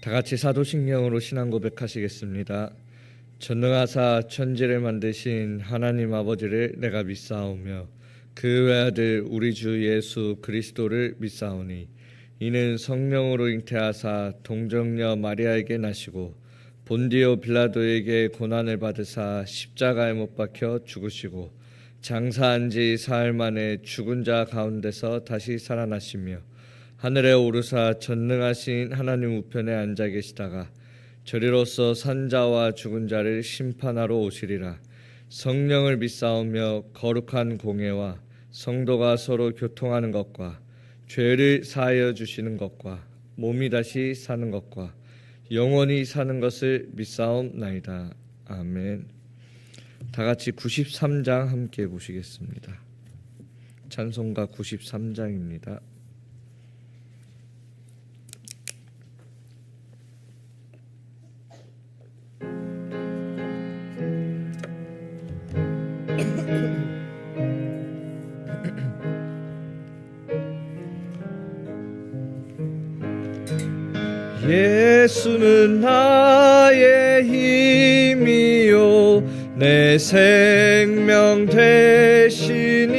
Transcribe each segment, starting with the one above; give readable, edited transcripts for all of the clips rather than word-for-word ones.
다 같이 사도신경으로 신앙 고백하시겠습니다. 전능하사 천지를 만드신 하나님 아버지를 내가 믿사오며 그 외아들 우리 주 예수 그리스도를 믿사오니 이는 성령으로 잉태하사 동정녀 마리아에게 나시고 본디오 빌라도에게 고난을 받으사 십자가에 못 박혀 죽으시고 장사한 지 사흘 만에 죽은 자 가운데서 다시 살아나시며 하늘에 오르사 전능하신 하나님 우편에 앉아 계시다가 저리로서 산 자와 죽은 자를 심판하러 오시리라. 성령을 믿사오며 거룩한 공예와 성도가 서로 교통하는 것과 죄를 사하여 주시는 것과 몸이 다시 사는 것과 영원히 사는 것을 믿사옵나이다. 아멘. 다 같이 93장 함께 보시겠습니다. 찬송가 93장입니다. 예수는 나의 힘이요 내 생명 되시니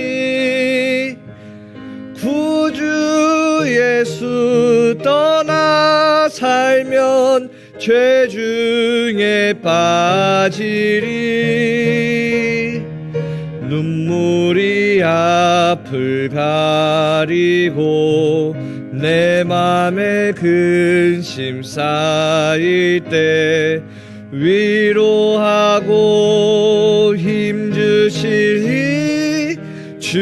구주 예수 떠나 살면 죄 중에 빠지리. 눈물이 앞을 가리고 내 맘에 근심 쌓일 때 위로하고 힘주시니 주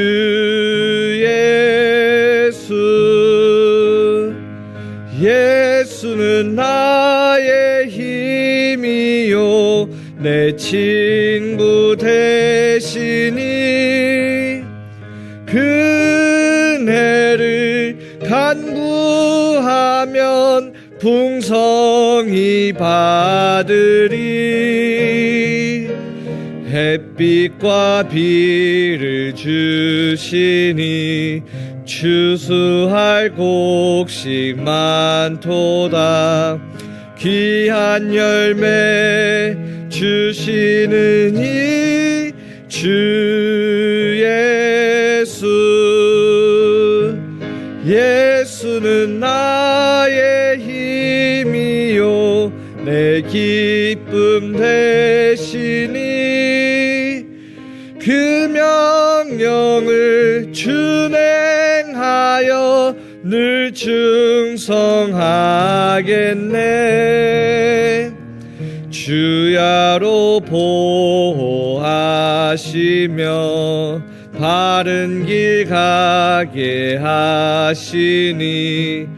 예수. 예수는 나의 힘이요 내 친구 되시니 그네를 간구하면 풍성히 받으리. 햇빛과 비를 주시니 추수할 곡식 많도다. 귀한 열매 주시느니 주 예수. 예수는 나의 힘이요 내 기쁨 되시니 그 명령을 준행하여 늘 충성하겠네. 주야로 보호하시며 바른 길 가게 하시니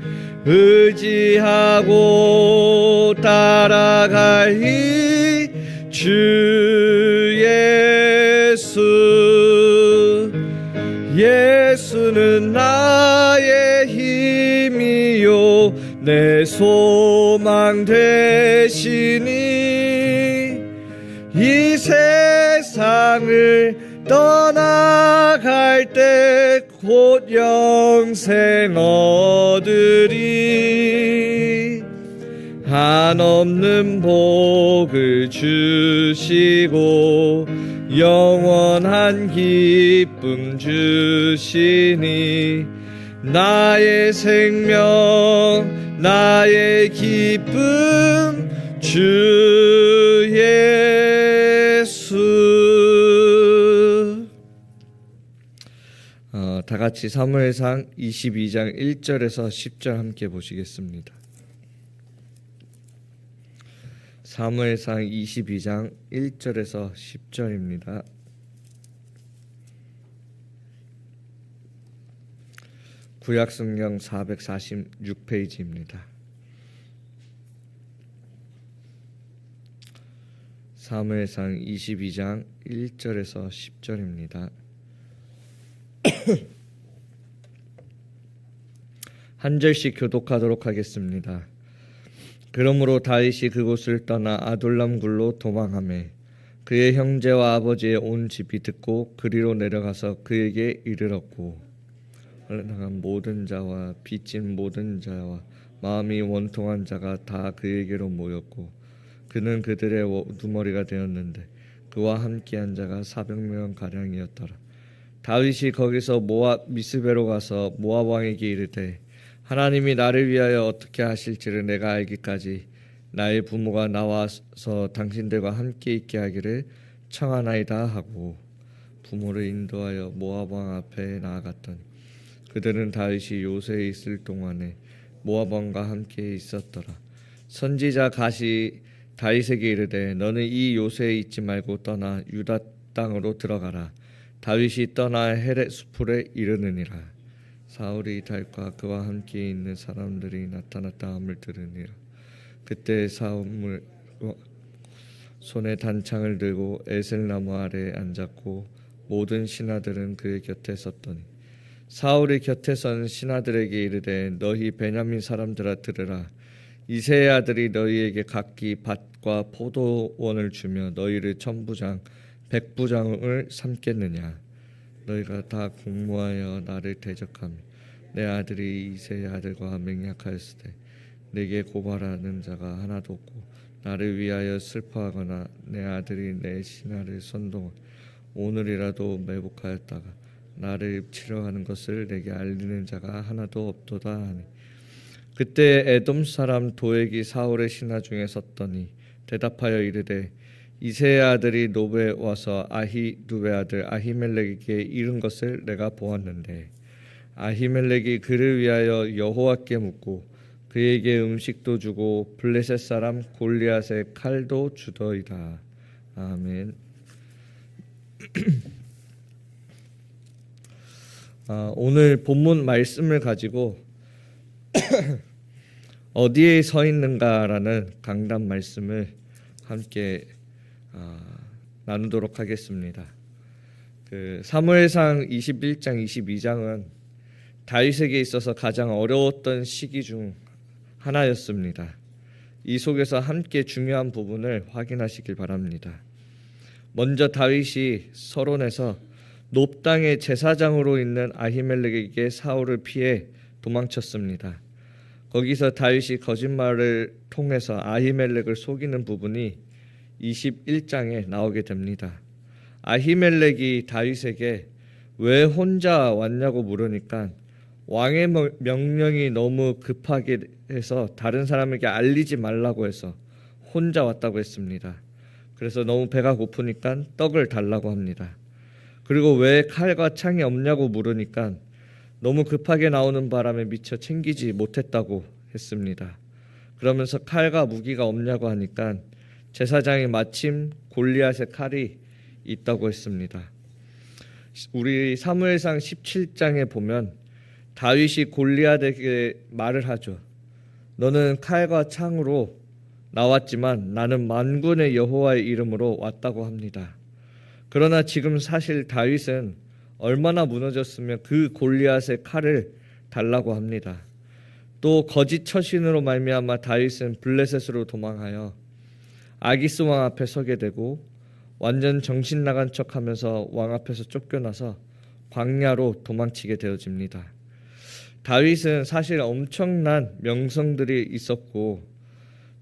의지하고 따라가리. 주 예수. 예수는 나의 힘이요 내 소망 되시니 이 세상을 떠나갈 때 곧 영생 얻으리. 한없는 복을 주시고 영원한 기쁨 주시니 나의 생명 나의 기쁨 주 예수. 다 같이 사무엘상 22장 1절에서 10절 함께 보시겠습니다. 사무엘상 22장 1절에서 10절입니다. 구약성경 446페이지입니다. 사무엘상 22장 1절에서 10절입니다. 한 절씩 교독하도록 하겠습니다. 그러므로 다윗이 그곳을 떠나 아둘람 굴로 도망하매 그의 형제와 아버지의 온 집이 듣고 그리로 내려가서 그에게 이르렀고 나간 모든 자와 빚진 모든 자와 마음이 원통한 자가 다 그에게로 모였고 그는 그들의 우두머리가 되었는데 그와 함께한 자가 400명 가량이었더라. 다윗이 거기서 모압 미스베로 가서 모압 왕에게 이르되 하나님이 나를 위하여 어떻게 하실지를 내가 알기까지 나의 부모가 나와서 당신들과 함께 있게 하기를 청하나이다 하고 부모를 인도하여 모압 왕 앞에 나아갔더니 그들은 다윗이 요새에 있을 동안에 모압 왕과 함께 있었더라. 선지자 갓이 다윗에게 이르되 너는 이 요새에 있지 말고 떠나 유다 땅으로 들어가라. 다윗이 떠나 헤렛 수풀에 이르느니라. 사울이 다윗과 그와 함께 있는 사람들이 나타났다 함을 들으니라. 그때 사울 손에 단창을 들고 에셀나무 아래에 앉았고 모든 신하들은 그의 곁에 섰더니 사울의 곁에 선 신하들에게 이르되 너희 베냐민 사람들아 들으라. 이새의 아들이 너희에게 각기 밭과 포도원을 주며 너희를 천부장 백부장을 삼겠느냐. 너희가 다 공모하여 나를 대적하며 내 아들이 이새의 아들과 맹약하였으되 내게 고발하는 자가 하나도 없고 나를 위하여 슬퍼하거나 내 아들이 내 신하를 선동하여 오늘이라도 매복하였다가 나를 치려하는 것을 내게 알리는 자가 하나도 없도다 하니 그때 에돔 사람 도액이 사울의 신하 중에 섰더니 대답하여 이르되 이새의 아들이 노베에 와서 아히두베 아들 아히멜렉에게 이른 것을 내가 보았는데 아히멜렉이 그를 위하여 여호와께 묻고 그에게 음식도 주고 블레셋 사람 골리앗의 칼도 주더이다. 아멘. 오늘 본문 말씀을 가지고 어디에 서 있는가라는 강단 말씀을 함께 나누도록 하겠습니다. 사무엘상 21장 22장은 다윗에게 있어서 가장 어려웠던 시기 중 하나였습니다. 이 속에서 함께 중요한 부분을 확인하시길 바랍니다. 먼저 다윗이 서론에서 놉 땅의 제사장으로 있는 아히멜렉에게 사울을 피해 도망쳤습니다. 거기서 다윗이 거짓말을 통해서 아히멜렉을 속이는 부분이 21장에 나오게 됩니다. 아히멜렉이 다윗에게 왜 혼자 왔냐고 물으니까 왕의 명령이 너무 급하게 해서 다른 사람에게 알리지 말라고 해서 혼자 왔다고 했습니다. 그래서 너무 배가 고프니까 떡을 달라고 합니다. 그리고 왜 칼과 창이 없냐고 물으니까 너무 급하게 나오는 바람에 미처 챙기지 못했다고 했습니다. 그러면서 칼과 무기가 없냐고 하니까 제사장이 마침 골리앗의 칼이 있다고 했습니다. 우리 사무엘상 17장에 보면 다윗이 골리앗에게 말을 하죠. 너는 칼과 창으로 나왔지만 나는 만군의 여호와의 이름으로 왔다고 합니다. 그러나 지금 사실 다윗은 얼마나 무너졌으면 그 골리앗의 칼을 달라고 합니다. 또 거짓 처신으로 말미암아 다윗은 블레셋으로 도망하여 아기스 왕 앞에 서게 되고 완전 정신 나간 척하면서 왕 앞에서 쫓겨나서 광야로 도망치게 되어집니다. 다윗은 사실 엄청난 명성들이 있었고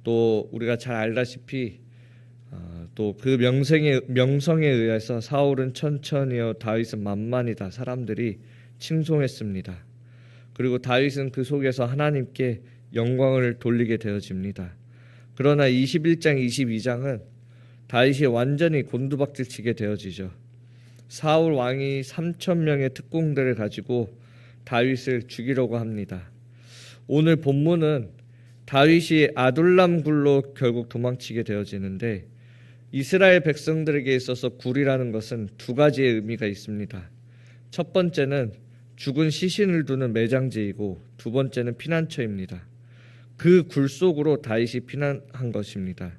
또 우리가 잘 알다시피 또 그 명성에 의해서 사울은 천천히요 다윗은 만만이다 사람들이 칭송했습니다. 그리고 다윗은 그 속에서 하나님께 영광을 돌리게 되어집니다. 그러나 21장 22장은 다윗이 완전히 곤두박질치게 되어지죠. 사울 왕이 3,000명의 특공대를 가지고 다윗을 죽이려고 합니다. 오늘 본문은 다윗이 아둘람 굴로 결국 도망치게 되어지는데 이스라엘 백성들에게 있어서 굴이라는 것은 두 가지의 의미가 있습니다. 첫 번째는 죽은 시신을 두는 매장지이고 두 번째는 피난처입니다. 그 굴 속으로 다윗이 피난한 것입니다.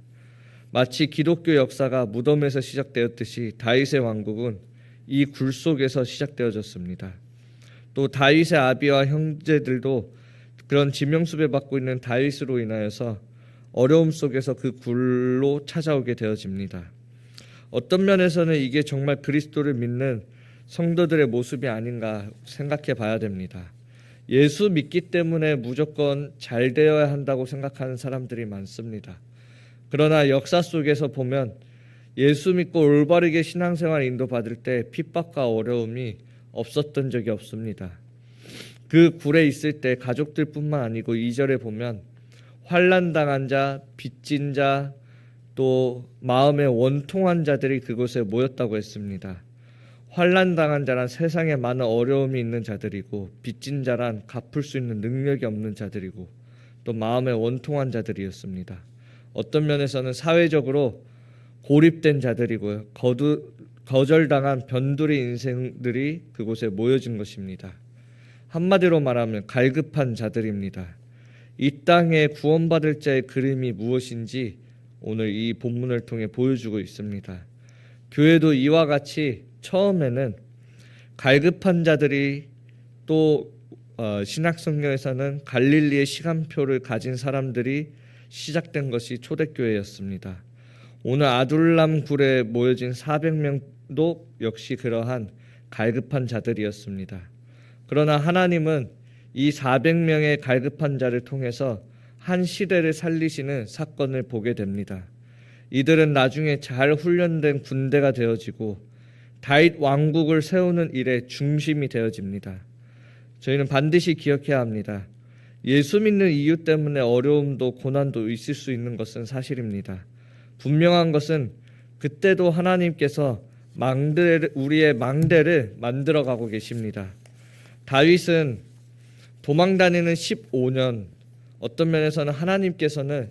마치 기독교 역사가 무덤에서 시작되었듯이 다윗의 왕국은 이 굴 속에서 시작되어졌습니다. 또 다윗의 아비와 형제들도 그런 지명수배 받고 있는 다윗으로 인하여서 어려움 속에서 그 굴로 찾아오게 되어집니다. 어떤 면에서는 이게 정말 그리스도를 믿는 성도들의 모습이 아닌가 생각해 봐야 됩니다. 예수 믿기 때문에 무조건 잘 되어야 한다고 생각하는 사람들이 많습니다. 그러나 역사 속에서 보면 예수 믿고 올바르게 신앙생활 인도받을 때 핍박과 어려움이 없었던 적이 없습니다. 그 굴에 있을 때 가족들뿐만 아니고 2절에 보면 환난당한 자, 빚진 자, 또 마음에 원통한 자들이 그곳에 모였다고 했습니다. 환난당한 자란 세상에 많은 어려움이 있는 자들이고, 빚진 자란 갚을 수 있는 능력이 없는 자들이고, 또 마음에 원통한 자들이었습니다. 어떤 면에서는 사회적으로 고립된 자들이고요, 거절당한 변두리 인생들이 그곳에 모여진 것입니다. 한마디로 말하면 갈급한 자들입니다. 이 땅에 구원받을 자의 그림이 무엇인지 오늘 이 본문을 통해 보여주고 있습니다. 교회도 이와 같이 처음에는 갈급한 자들이, 또 신약성경에서는 갈릴리의 시간표를 가진 사람들이 시작된 것이 초대교회였습니다. 오늘 아둘람 굴에 모여진 400명도 역시 그러한 갈급한 자들이었습니다. 그러나 하나님은 이 400명의 갈급한 자를 통해서 한 시대를 살리시는 사건을 보게 됩니다. 이들은 나중에 잘 훈련된 군대가 되어지고 다윗 왕국을 세우는 일의 중심이 되어집니다. 저희는 반드시 기억해야 합니다. 예수 믿는 이유 때문에 어려움도 고난도 있을 수 있는 것은 사실입니다. 분명한 것은 그때도 하나님께서 우리의 망대를 만들어가고 계십니다. 다윗은 도망다니는 15년, 어떤 면에서는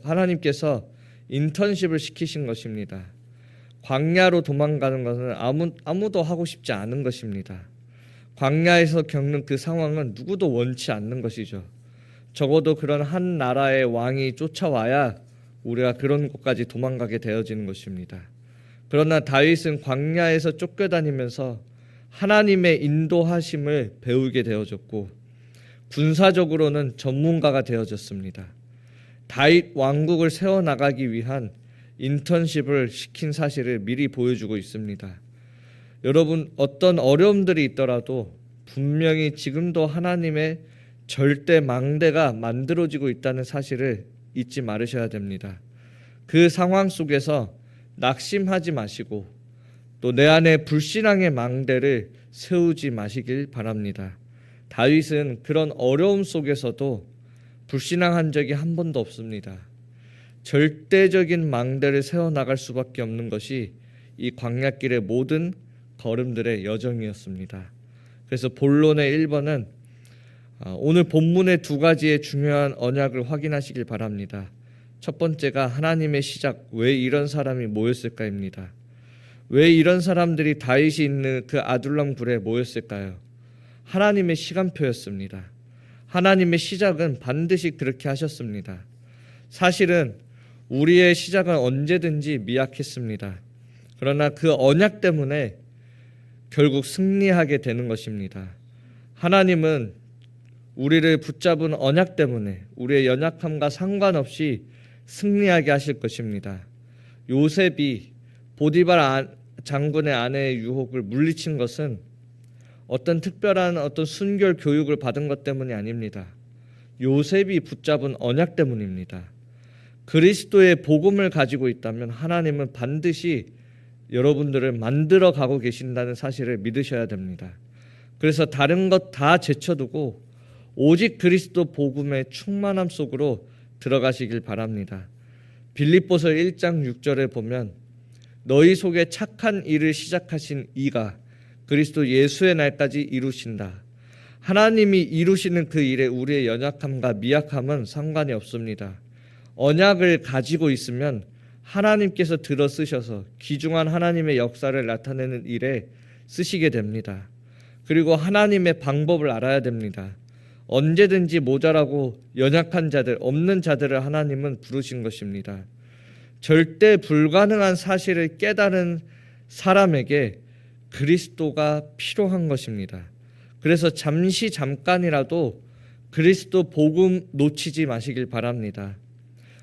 하나님께서 인턴십을 시키신 것입니다. 광야로 도망가는 것은 아무도 하고 싶지 않은 것입니다. 광야에서 겪는 그 상황은 누구도 원치 않는 것이죠. 적어도 그런 한 나라의 왕이 쫓아와야 우리가 그런 곳까지 도망가게 되어지는 것입니다. 그러나 다윗은 광야에서 쫓겨다니면서 하나님의 인도하심을 배우게 되어졌고, 군사적으로는 전문가가 되어졌습니다. 다윗 왕국을 세워나가기 위한 인턴십을 시킨 사실을 미리 보여주고 있습니다. 여러분, 어떤 어려움들이 있더라도 분명히 지금도 하나님의 절대 망대가 만들어지고 있다는 사실을 잊지 말으셔야 됩니다. 그 상황 속에서 낙심하지 마시고 또 내 안에 불신앙의 망대를 세우지 마시길 바랍니다. 다윗은 그런 어려움 속에서도 불신앙한 적이 한 번도 없습니다. 절대적인 망대를 세워나갈 수밖에 없는 것이 이 광야길의 모든 걸음들의 여정이었습니다. 그래서 본론의 1번은 오늘 본문의 두 가지의 중요한 언약을 확인하시길 바랍니다. 첫 번째가 하나님의 시작, 왜 이런 사람이 모였을까입니다. 왜 이런 사람들이 다윗이 있는 그 아둘람 굴에 모였을까요? 하나님의 시간표였습니다. 하나님의 시작은 반드시 그렇게 하셨습니다. 사실은 우리의 시작은 언제든지 미약했습니다. 그러나 그 언약 때문에 결국 승리하게 되는 것입니다. 하나님은 우리를 붙잡은 언약 때문에 우리의 연약함과 상관없이 승리하게 하실 것입니다. 요셉이 보디발 장군의 아내의 유혹을 물리친 것은 어떤 특별한 순결 교육을 받은 것 때문이 아닙니다. 요셉이 붙잡은 언약 때문입니다. 그리스도의 복음을 가지고 있다면 하나님은 반드시 여러분들을 만들어 가고 계신다는 사실을 믿으셔야 됩니다. 그래서 다른 것 다 제쳐두고 오직 그리스도 복음의 충만함 속으로 들어가시길 바랍니다. 빌립보서 1장 6절에 보면 너희 속에 착한 일을 시작하신 이가 그리스도 예수의 날까지 이루신다. 하나님이 이루시는 그 일에 우리의 연약함과 미약함은 상관이 없습니다. 언약을 가지고 있으면 하나님께서 들어 쓰셔서 귀중한 하나님의 역사를 나타내는 일에 쓰시게 됩니다. 그리고 하나님의 방법을 알아야 됩니다. 언제든지 모자라고 연약한 자들, 없는 자들을 하나님은 부르신 것입니다. 절대 불가능한 사실을 깨달은 사람에게 그리스도가 필요한 것입니다. 그래서 잠깐이라도 그리스도 복음 놓치지 마시길 바랍니다.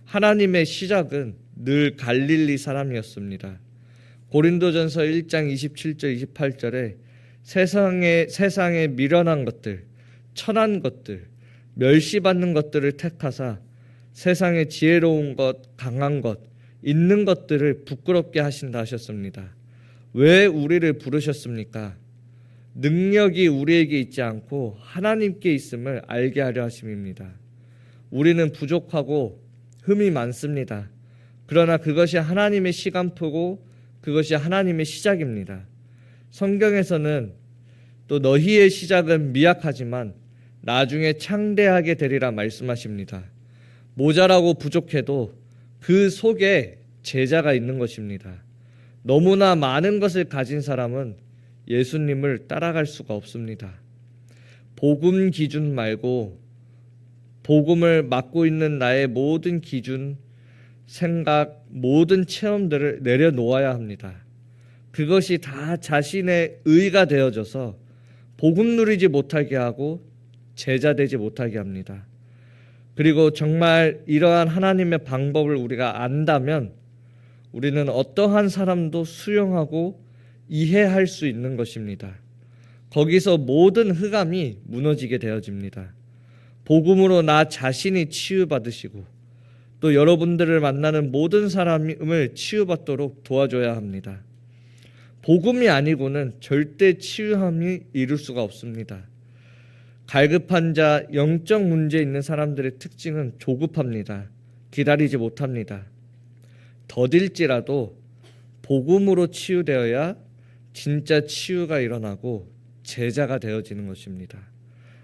하나님의 시작은 늘 갈릴리 사람이었습니다. 고린도전서 1장 27절 28절에 세상에 미련한 것들, 천한 것들, 멸시받는 것들을 택하사 세상의 지혜로운 것, 강한 것, 있는 것들을 부끄럽게 하신다 하셨습니다. 왜 우리를 부르셨습니까? 능력이 우리에게 있지 않고 하나님께 있음을 알게 하려 하심입니다. 우리는 부족하고 흠이 많습니다. 그러나 그것이 하나님의 시간표고 그것이 하나님의 시작입니다. 성경에서는 또 너희의 시작은 미약하지만 나중에 창대하게 되리라 말씀하십니다. 모자라고 부족해도 그 속에 제자가 있는 것입니다. 너무나 많은 것을 가진 사람은 예수님을 따라갈 수가 없습니다. 복음 기준 말고 복음을 맡고 있는 나의 모든 기준, 생각, 모든 체험들을 내려놓아야 합니다. 그것이 다 자신의 의가 되어져서 복음 누리지 못하게 하고 제자 되지 못하게 합니다. 그리고 정말 이러한 하나님의 방법을 우리가 안다면 우리는 어떠한 사람도 수용하고 이해할 수 있는 것입니다. 거기서 모든 흑암이 무너지게 되어집니다. 복음으로 나 자신이 치유받으시고 또 여러분들을 만나는 모든 사람을 치유받도록 도와줘야 합니다. 복음이 아니고는 절대 치유함이 이룰 수가 없습니다. 갈급한 자, 영적 문제 있는 사람들의 특징은 조급합니다. 기다리지 못합니다. 더딜지라도 복음으로 치유되어야 진짜 치유가 일어나고 제자가 되어지는 것입니다.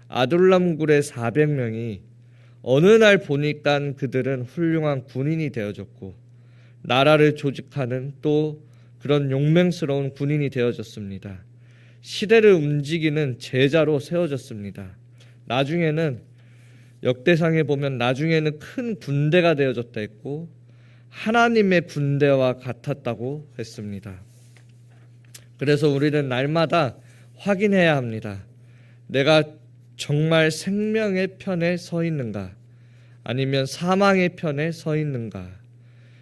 아둘람굴의 400명이 어느 날 보니까 그들은 훌륭한 군인이 되어졌고 나라를 조직하는 또 그런 용맹스러운 군인이 되어졌습니다. 시대를 움직이는 제자로 세워졌습니다. 나중에는 역대상에 보면 나중에는 큰 군대가 되어졌다 했고 하나님의 군대와 같았다고 했습니다. 그래서 우리는 날마다 확인해야 합니다. 내가 정말 생명의 편에 서 있는가? 아니면 사망의 편에 서 있는가?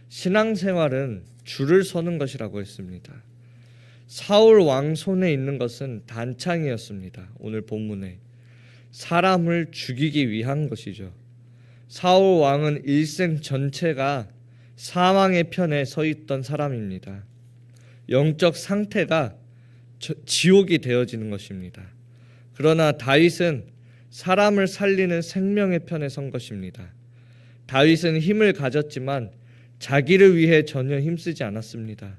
신앙생활은 줄을 서는 것이라고 했습니다. 사울 왕 손에 있는 것은 단창이었습니다. 오늘 본문에 사람을 죽이기 위한 것이죠. 사울 왕은 일생 전체가 사망의 편에 서 있던 사람입니다. 영적 상태가 지옥이 되어지는 것입니다. 그러나 다윗은 사람을 살리는 생명의 편에 선 것입니다. 다윗은 힘을 가졌지만 자기를 위해 전혀 힘쓰지 않았습니다.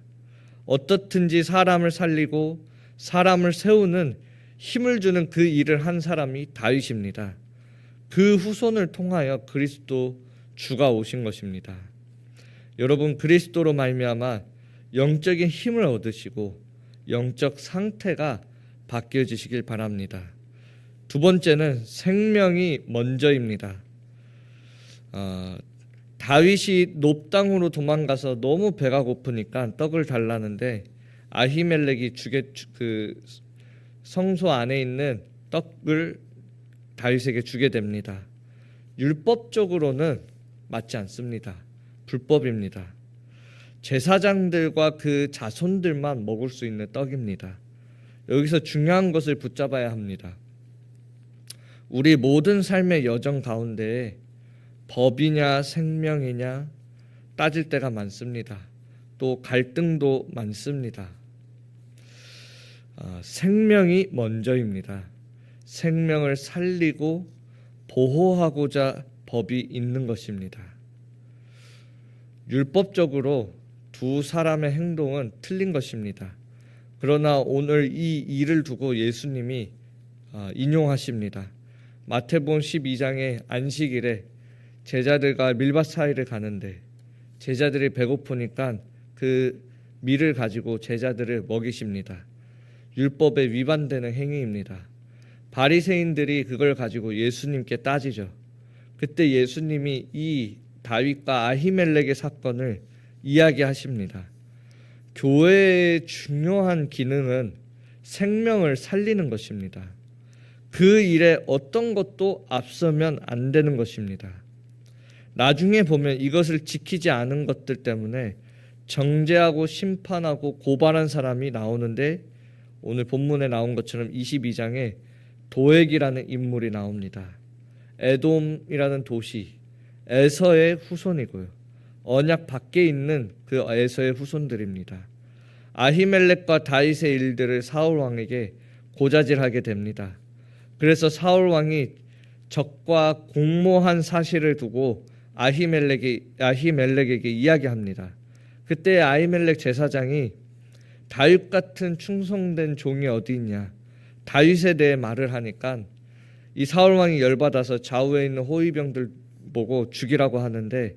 어떻든지 사람을 살리고 사람을 세우는 힘을 주는 그 일을 한 사람이 다윗입니다. 그 후손을 통하여 그리스도 주가 오신 것입니다. 여러분, 그리스도로 말미암아 영적인 힘을 얻으시고 영적 상태가 바뀌어지시길 바랍니다. 두 번째는 생명이 먼저입니다. 다윗이 높당으로 도망가서 너무 배가 고프니까 떡을 달라는데 아히멜렉이 그 성소 안에 있는 떡을 다윗에게 주게 됩니다. 율법적으로는 맞지 않습니다. 불법입니다. 제사장들과 그 자손들만 먹을 수 있는 떡입니다. 여기서 중요한 것을 붙잡아야 합니다. 우리 모든 삶의 여정 가운데 법이냐 생명이냐 따질 때가 많습니다. 또 갈등도 많습니다. 생명이 먼저입니다. 생명을 살리고 보호하고자 법이 있는 것입니다. 율법적으로 두 사람의 행동은 틀린 것입니다. 그러나 오늘 이 일을 두고 예수님이 인용하십니다. 마태복음 12장의 안식일에 제자들과 밀밭 사이를 가는데 제자들이 배고프니까 그 밀을 가지고 제자들을 먹이십니다. 율법에 위반되는 행위입니다. 바리새인들이 그걸 가지고 예수님께 따지죠. 그때 예수님이 이 다윗과 아히멜렉의 사건을 이야기하십니다. 교회의 중요한 기능은 생명을 살리는 것입니다. 그 일에 어떤 것도 앞서면 안 되는 것입니다. 나중에 보면 이것을 지키지 않은 것들 때문에 정죄하고 심판하고 고발한 사람이 나오는데 오늘 본문에 나온 것처럼 22장에 도액이라는 인물이 나옵니다. 에돔이라는 도시 에서의 후손이고요. 언약 밖에 있는 그 에서의 후손들입니다. 아히멜렉과 다윗의 일들을 사울 왕에게 고자질하게 됩니다. 그래서 사울 왕이 적과 공모한 사실을 두고 아히멜렉에게 이야기합니다. 그때 아히멜렉 제사장이 다윗 같은 충성된 종이 어디 있냐, 다윗에 대해 말을 하니까 이 사울 왕이 열받아서 좌우에 있는 호위병들 보고 죽이라고 하는데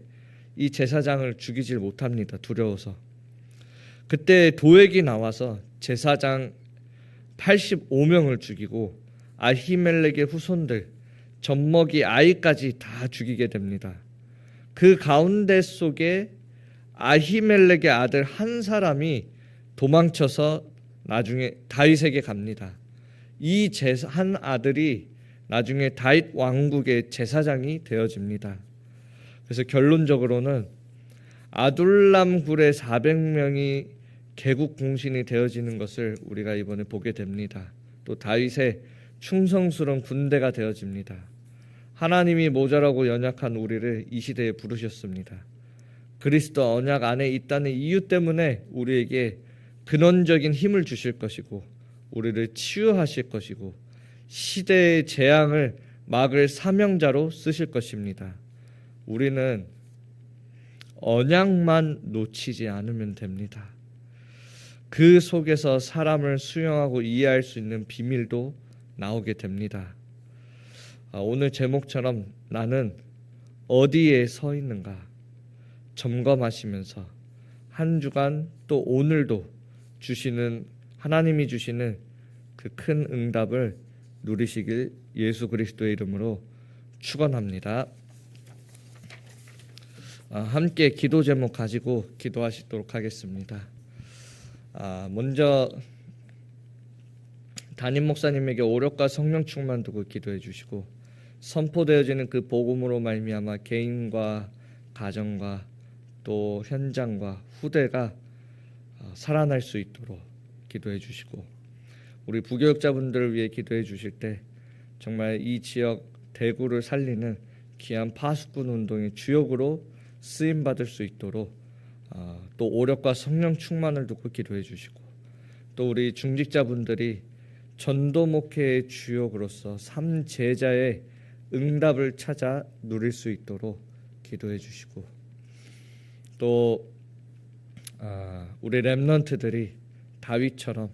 이 제사장을 죽이질 못합니다. 두려워서. 그때 도액이 나와서 제사장 85명을 죽이고 아히멜렉의 후손들 젖먹이 아이까지 다 죽이게 됩니다. 그 가운데 속에 아히멜렉의 아들 한 사람이 도망쳐서 나중에 다윗에게 갑니다. 이 한 아들이 나중에 다윗 왕국의 제사장이 되어집니다. 그래서 결론적으로는 아둘람 굴의 400명이 개국 공신이 되어지는 것을 우리가 이번에 보게 됩니다. 또 다윗의 충성스러운 군대가 되어집니다. 하나님이 모자라고 연약한 우리를 이 시대에 부르셨습니다. 그리스도 언약 안에 있다는 이유 때문에 우리에게 근원적인 힘을 주실 것이고 우리를 치유하실 것이고 시대의 재앙을 막을 사명자로 쓰실 것입니다. 우리는 언약만 놓치지 않으면 됩니다. 그 속에서 사람을 수용하고 이해할 수 있는 비밀도 나오게 됩니다. 오늘 제목처럼 나는 어디에 서 있는가 점검하시면서 한 주간 또 오늘도 하나님이 주시는 그 큰 응답을 누리시길 예수 그리스도의 이름으로 축원합니다. 함께 기도 제목 가지고 기도하시도록 하겠습니다. 먼저 담임 목사님에게 오력과 성령 충만 두고 기도해 주시고 선포되어지는 그 복음으로 말미암아 개인과 가정과 또 현장과 후대가 살아날 수 있도록 기도해 주시고 우리 부교육자분들을 위해 기도해 주실 때 정말 이 지역 대구를 살리는 귀한 파수꾼 운동의 주역으로 쓰임 받을 수 있도록 또 오력과 성령 충만을 두고 기도해 주시고 또 우리 중직자분들이 전도 목회의 주역으로서 삼제자의 응답을 찾아 누릴 수 있도록 기도해 주시고 또 우리 렘넌트들이 다윗처럼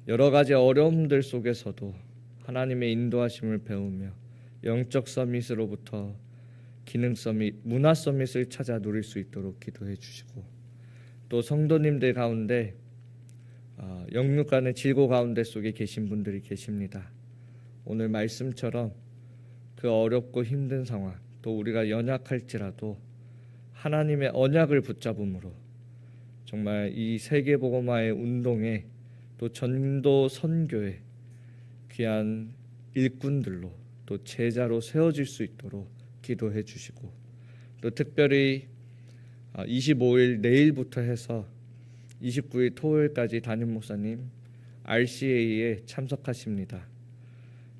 여러 가지 어려움들 속에서도 하나님의 인도하심을 배우며 영적 서밋으로부터 기능 서밋, 문화 서밋을 찾아 누릴 수 있도록 기도해 주시고 또 성도님들 가운데 영육간의 질고 가운데 속에 계신 분들이 계십니다. 오늘 말씀처럼 그 어렵고 힘든 상황 또 우리가 연약할지라도 하나님의 언약을 붙잡음으로 정말 이 세계복음화의 운동에 또 전도 선교에 귀한 일꾼들로 또 제자로 세워질 수 있도록 기도해 주시고 또 특별히 25일 내일부터 해서 29일 토요일까지 담임 목사님 RCA에 참석하십니다.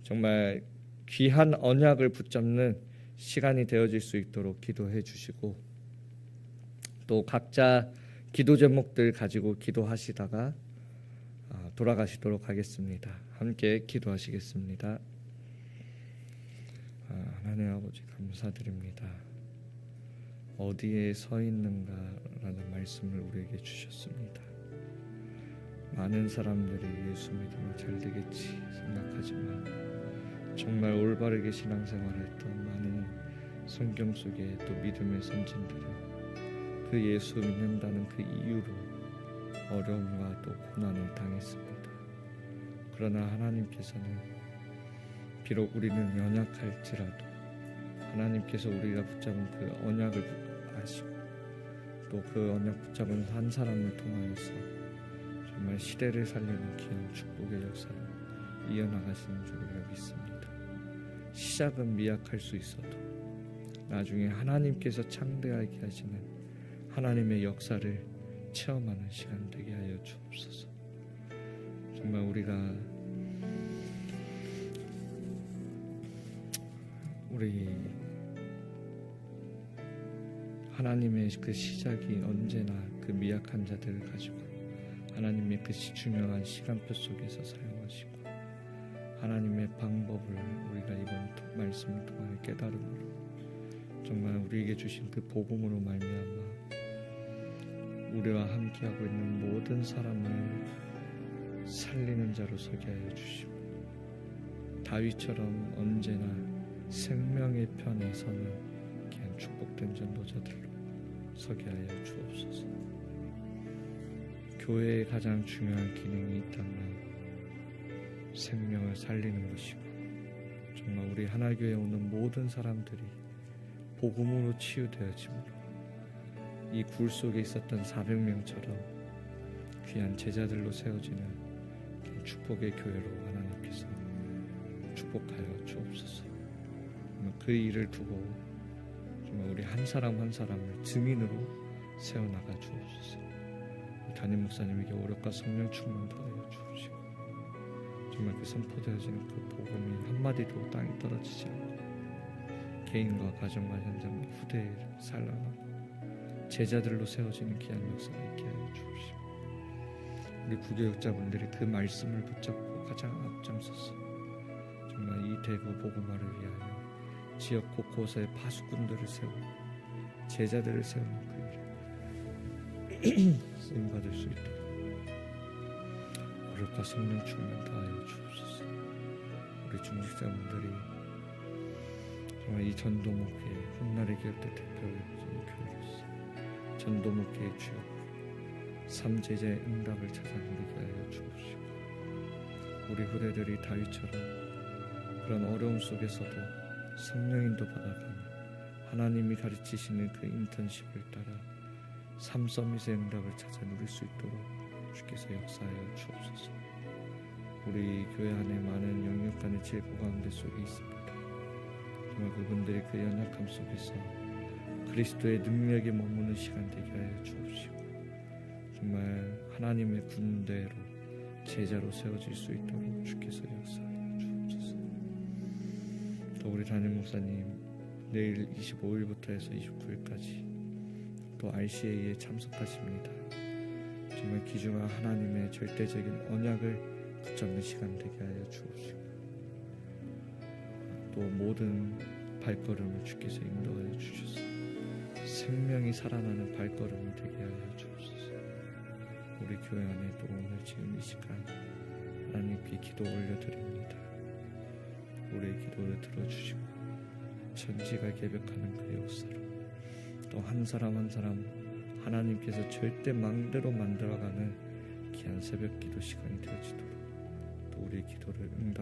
정말 귀한 언약을 붙잡는 시간이 되어질 수 있도록 기도해 주시고 또 각자 기도 제목들 가지고 기도하시다가 돌아가시도록 하겠습니다. 함께 기도하시겠습니다. 하나님 아버지 감사드립니다. 어디에 서 있는가라는 말씀을 우리에게 주셨습니다. 많은 사람들이 예수 믿으면 잘 되겠지 생각하지만 정말 올바르게 신앙생활했던 많은 성경 속에 또 믿음의 선진들은 그 예수 믿는다는 그 이유로 어려움과 또 고난을 당했습니다. 그러나 하나님께서는 비록 우리는 연약할지라도 하나님께서 우리가 붙잡은 그 언약을 아시고 또 그 언약 붙잡은 한 사람을 통하여서 정말 시대를 살리는 귀한 축복의 역사를 이어나가시는 줄 우리가 믿습니다. 시작은 미약할 수 있어도 나중에 하나님께서 창대하게 하시는 하나님의 역사를 체험하는 시간 되게 하여 주옵소서. 정말 우리가 우리 하나님의 그 시작이 언제나 그 미약한 자들을 가지고 하나님의 그 중요한 시간표 속에서 사용하시고 하나님의 방법을 우리가 이번 말씀을 통해 깨달음으로 정말 우리에게 주신 그 복음으로 말미암아 우리와 함께하고 있는 모든 사람을 살리는 자로 서게 하여 주시고 다윗처럼 언제나 생명의 편에 서는 귀한 축복된 전도자들로 서게 하여 주옵소서. 교회의 가장 중요한 기능이 있다면 생명을 살리는 것이고 정말 우리 하나교회에 오는 모든 사람들이 복음으로 치유되어지므로 이 굴 속에 있었던 400명처럼 귀한 제자들로 세워지는 축복의 교회로 하나님께서 축복하여 주옵소서. 그 일을 두고 정말 우리 한 사람 한 사람을 증인으로 세워나가 주옵소서. 담임 목사님에게 오력과 성령 충만 더하여 주옵시고 정말 그 선포되어지는 그 복음이 한마디도 땅에 떨어지지 않고 개인과 가정과 현장 후대에 살아나고 제자들로 세워지는 귀한 역사가 있게 하여 주옵시고 우리 부교육자분들이 그 말씀을 붙잡고 가장 앞장서서 정말 이 대구 복음화를 위하여 지역 곳곳에 파수꾼들을 세우고 제자들을 세우는 그 일에 쓰임받을 수 있도록 오력과 성령 충만 다하여 주옵소서. 우리 중직자분들이 정말 이 전도목회 훗날의 기업대 대표로서 전도목회의 주역으로 삼제자의 응답을 찾아 누리게 하여 주옵시고 우리 후대들이 다윗처럼 그런 어려움 속에서도 성령인도 받아가며 하나님이 가르치시는 그 인턴십을 따라 삼서밋의 응답을 찾아 누릴 수 있도록 주께서 역사하여 주옵소서. 우리 교회 안에 많은 영육간의 질고 가운데 속에 있습니다. 정말 그분들이 그 연약함 속에서 그리스도의 능력에 머무는 시간 되게 하여 주옵시고 정말 하나님의 군대로 제자로 세워질 수 있도록 주께서 역사하여 주옵소서. 또 우리 담임 목사님 내일 25일부터 해서 29일까지 또 RCA에 참석하십니다. 정말 귀중한 하나님의 절대적인 언약을 붙잡는 시간 되게 하여 주옵시고 또 모든 발걸음을 주께서 인도하여 주셔서 생명이 살아나는 발걸음이 되게 하여 주옵소서. 우리 교회 안에 또 오늘 지금 이 시간 하나님께 기도 올려드립니다. 우리의 기도를 들어주시고 천지가 개벽하는 그 역사로 또 한 사람 한 사람 하나님께서 절대 망대로 만들어가는 귀한 새벽 기도 시간이 되어지도록 또 우리의 기도를 응답